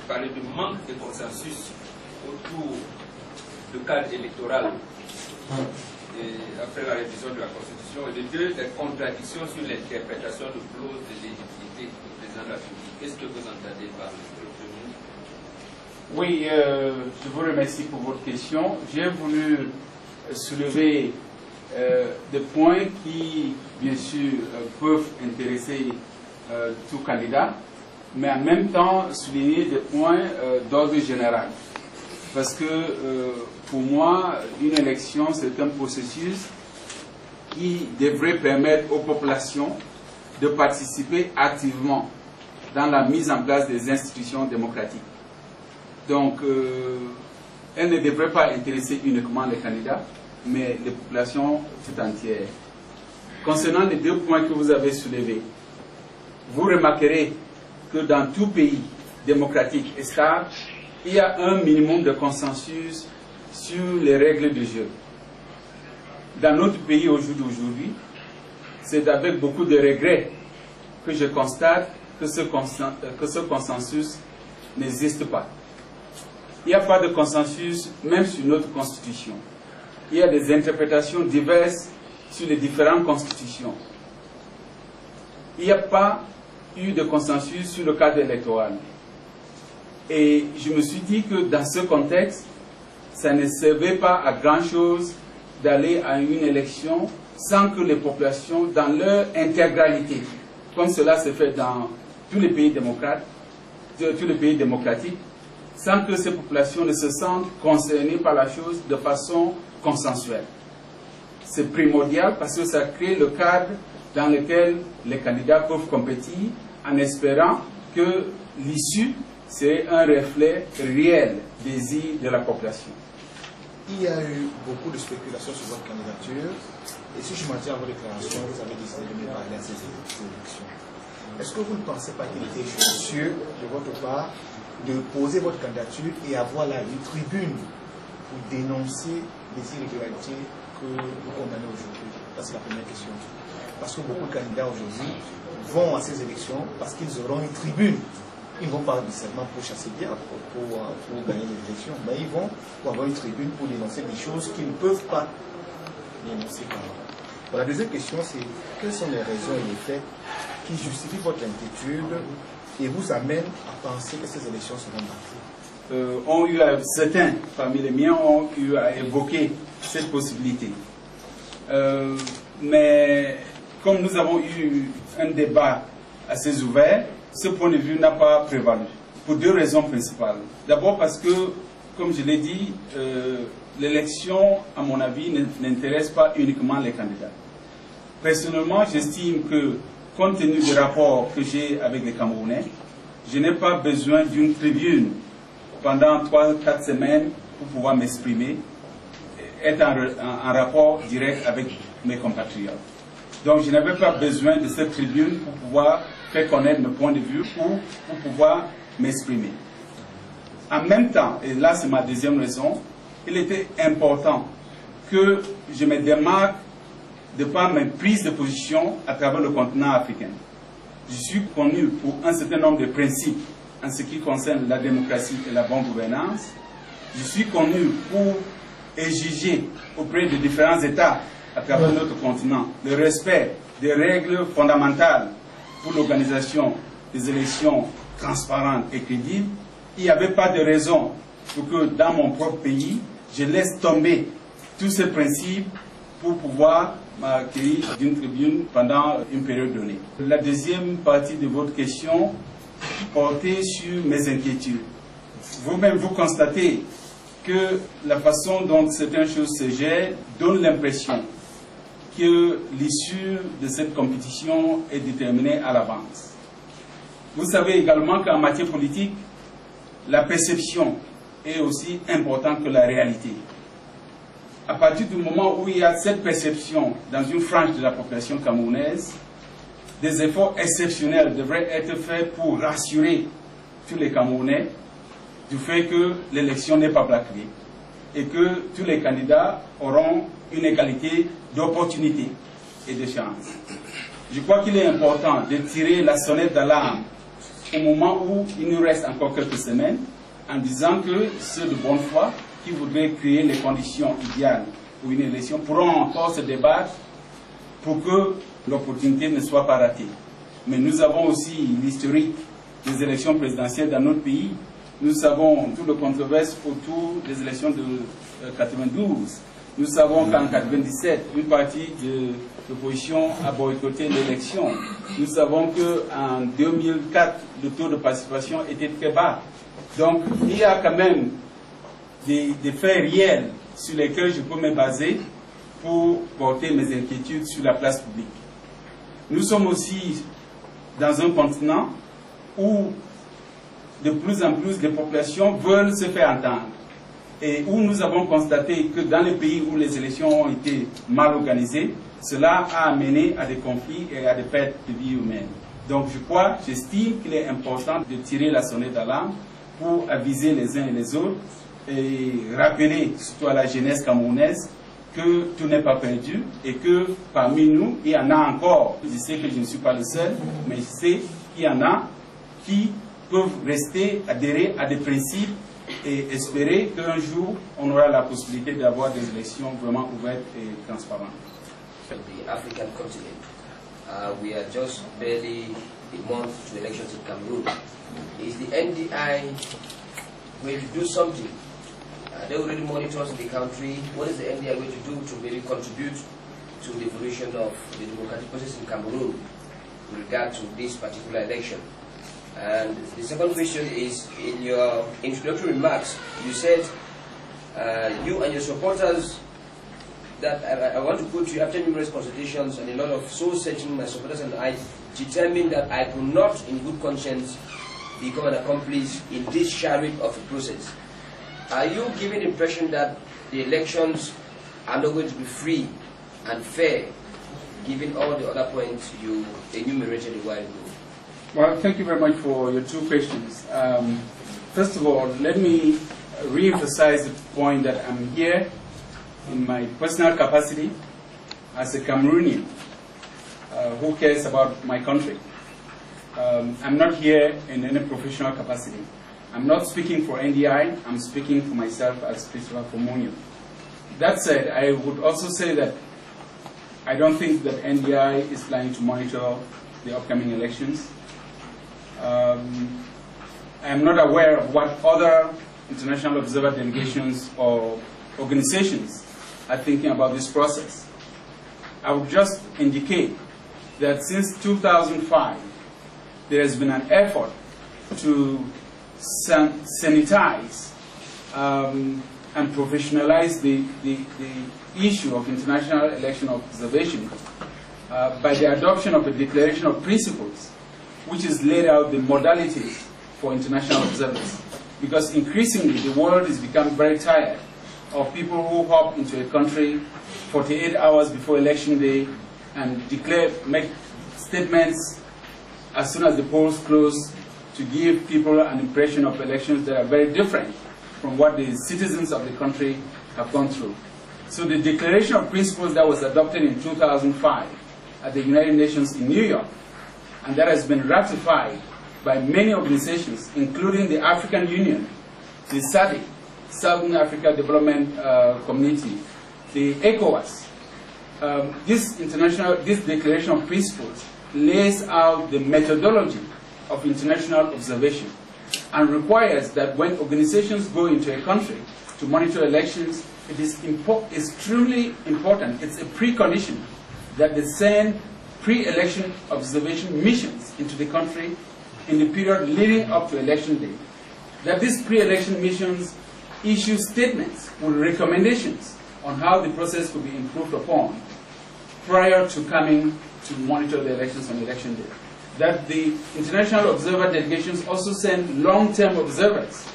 parlé du manque de consensus autour du cadre électoral après la révision de la Constitution, et de deux, des contradictions sur l'interprétation de clauses de légitimité du président de la République. Qu'est-ce que vous entendez par le Premier ministre? Oui, je vous remercie pour votre question. J'ai voulu soulever des points qui, bien sûr, peuvent intéresser tout candidat, mais en même temps souligner des points d'ordre général. Parce que pour moi, une élection, c'est un processus qui devrait permettre aux populations de participer activement dans la mise en place des institutions démocratiques. Donc, elle ne devrait pas intéresser uniquement les candidats, mais les populations tout entières. Concernant les deux points que vous avez soulevés, vous remarquerez que dans tout pays démocratique et stable, il y a un minimum de consensus sur les règles du jeu. Dans notre pays aujourd'hui, c'est avec beaucoup de regrets que je constate que ce consensus n'existe pas. Il n'y a pas de consensus même sur notre constitution. Il y a des interprétations diverses sur les différentes constitutions. Il n'y a pas eu de consensus sur le cadre électoral. Et je me suis dit que dans ce contexte, ça ne servait pas à grand-chose d'aller à une élection sans que les populations, dans leur intégralité, comme cela se fait dans tous les pays démocratiques, sans que ces populations ne se sentent concernées par la chose de façon consensuelle. C'est primordial parce que ça crée le cadre dans lequel les candidats peuvent compétir en espérant que l'issue c'est un reflet réel des désirs de la population. Il y a eu beaucoup de spéculations sur votre candidature. Et si je m'en tiens à vos déclarations, vous avez décidé de me parler à ces élections. Est-ce que vous ne pensez pas qu'il était judicieux de votre part de poser votre candidature et avoir là une tribune pour dénoncer les irrégularités que vous condamnez aujourd'hui? Ça, c'est la première question. Parce que beaucoup de candidats aujourd'hui vont à ces élections parce qu'ils auront une tribune. Ils ne vont pas nécessairement pour chasser bien, pour gagner les élections, mais ils vont pour avoir une tribune pour dénoncer des choses qu'ils ne peuvent pas dénoncer par eux. La deuxième question, c'est quelles sont les raisons et les faits qui justifient votre inquiétude et vous amènent à penser que ces élections seront battues? Certains parmi les miens ont eu à évoquer cette possibilité. Mais comme nous avons eu un débat assez ouvert, ce point de vue n'a pas prévalu, pour deux raisons principales. D'abord parce que, comme je l'ai dit, l'élection, à mon avis, n'intéresse pas uniquement les candidats. Personnellement, j'estime que, compte tenu du rapport que j'ai avec les Camerounais, je n'ai pas besoin d'une tribune pendant 3-4 semaines pour pouvoir m'exprimer, être en rapport direct avec mes compatriotes. Donc, je n'avais pas besoin de cette tribune pour pouvoir faire connaître mes points de vue ou pour pouvoir m'exprimer. En même temps, et là c'est ma deuxième raison, il était important que je me démarque de par mes prises de position à travers le continent africain. Je suis connu pour un certain nombre de principes en ce qui concerne la démocratie et la bonne gouvernance. Je suis connu pour exiger auprès de différents États à travers notre continent le respect des règles fondamentales pour l'organisation des élections transparentes et crédibles. Il n'y avait pas de raison pour que dans mon propre pays, je laisse tomber tous ces principes pour pouvoir m'accueillir d'une tribune pendant une période donnée. La deuxième partie de votre question portait sur mes inquiétudes. Vous-même, vous constatez que la façon dont certaines choses se gèrent donne l'impression que l'issue de cette compétition est déterminée à l'avance. Vous savez également qu'en matière politique, la perception est aussi importante que la réalité. À partir du moment où il y a cette perception dans une frange de la population camerounaise, des efforts exceptionnels devraient être faits pour rassurer tous les Camerounais du fait que l'élection n'est pas bâclée et que tous les candidats auront une égalité d'opportunités et de chances. Je crois qu'il est important de tirer la sonnette d'alarme au moment où il nous reste encore quelques semaines, en disant que ceux de bonne foi qui voudraient créer les conditions idéales pour une élection pourront encore se débattre pour que l'opportunité ne soit pas ratée. Mais nous avons aussi l'historique des élections présidentielles dans notre pays. Nous savons toutes les controverses autour des élections de 92. Nous savons qu'en 1997, une partie de l'opposition a boycotté l'élection. Nous savons qu'en 2004, le taux de participation était très bas. Donc, il y a quand même des faits réels sur lesquels je peux me baser pour porter mes inquiétudes sur la place publique. Nous sommes aussi dans un continent où de plus en plus de populations veulent se faire entendre et où nous avons constaté que dans les pays où les élections ont été mal organisées, cela a amené à des conflits et à des pertes de vie humaines. Donc j'estime qu'il est important de tirer la sonnette d'alarme pour aviser les uns et les autres et rappeler, surtout à la jeunesse camerounaise, que tout n'est pas perdu et que parmi nous, il y en a encore, je sais que je ne suis pas le seul, mais je sais qu'il y en a qui peuvent rester adhérer à des principes et espérer qu'un jour, on aura la possibilité d'avoir des élections vraiment ouvertes et transparentes. The African continent. We are just barely a month to elections in Cameroon. Is the NDI going to do something? They already monitors the country. What is the NDI going to do to maybe contribute to the evolution of the democratic process in Cameroon with regard to this particular election? And the second question is, in your introductory remarks, you said you and your supporters, that I want to put you, after numerous consultations and a lot of soul-searching, my supporters and I determined that I could not, in good conscience, become an accomplice in this chariot of a process. Are you giving the impression that the elections are not going to be free and fair, given all the other points you enumerated a while ago? Well, thank you very much for your two questions. First of all, let me re-emphasize the point that I'm here in my personal capacity as a Cameroonian who cares about my country. I'm not here in any professional capacity. I'm not speaking for NDI, I'm speaking for myself as Christopher Fomonio. That said, I would also say that I don't think that NDI is planning to monitor the upcoming elections. I am not aware of what other international observer delegations or organizations are thinking about this process. I would just indicate that since 2005, there has been an effort to sanitize and professionalize the issue of international election observation by the adoption of a declaration of principles which has laid out the modalities for international observers. Because increasingly the world is becoming very tired of people who hop into a country 48 hours before election day and make statements as soon as the polls close to give people an impression of elections that are very different from what the citizens of the country have gone through. So the Declaration of Principles that was adopted in 2005 at the United Nations in New York, and that has been ratified by many organizations, including the African Union, the SADC, Southern Africa Development Community, the ECOWAS. This Declaration of Principles lays out the methodology of international observation and requires that when organizations go into a country to monitor elections, it is extremely important, it's a precondition that they send pre-election observation missions into the country in the period leading up to election day. That these pre-election missions issue statements with recommendations on how the process could be improved upon prior to coming to monitor the elections on election day. That the international observer delegations also send long-term observers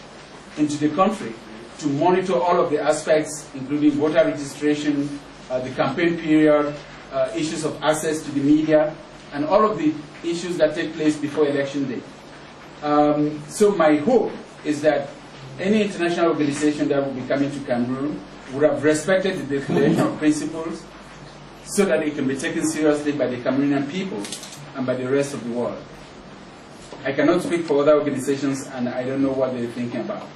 into the country to monitor all of the aspects, including voter registration, the campaign period, issues of access to the media, and all of the issues that take place before election day. So my hope is that any international organization that will be coming to Cameroon would have respected the Declaration of Principles so that it can be taken seriously by the Cameroonian people and by the rest of the world. I cannot speak for other organizations, and I don't know what they're thinking about.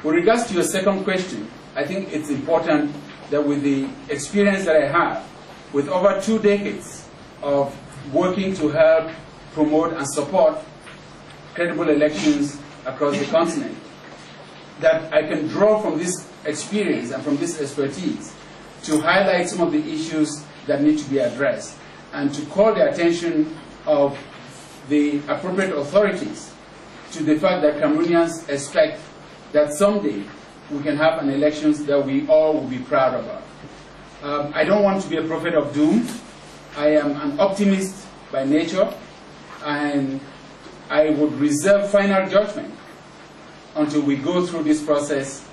With regards to your second question, I think it's important that with the experience that I have, with over 2 decades of working to help promote and support credible elections across the continent, that I can draw from this experience and from this expertise to highlight some of the issues that need to be addressed and to call the attention of the appropriate authorities to the fact that Cameroonians expect that someday we can have an elections that we all will be proud about. I don't want to be a prophet of doom. I am an optimist by nature, and I would reserve final judgment until we go through this process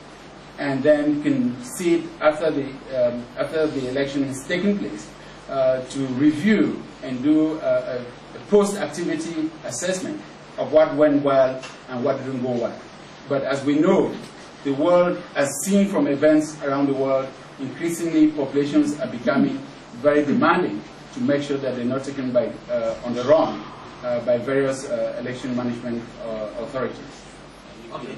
and then can see it after the election has taken place to review and do a post-activity assessment of what went well and what didn't go well. But as we know, the world, as seen from events around the world, increasingly populations are becoming very demanding to make sure that they're not taken by, on the run by various election management authorities. Okay.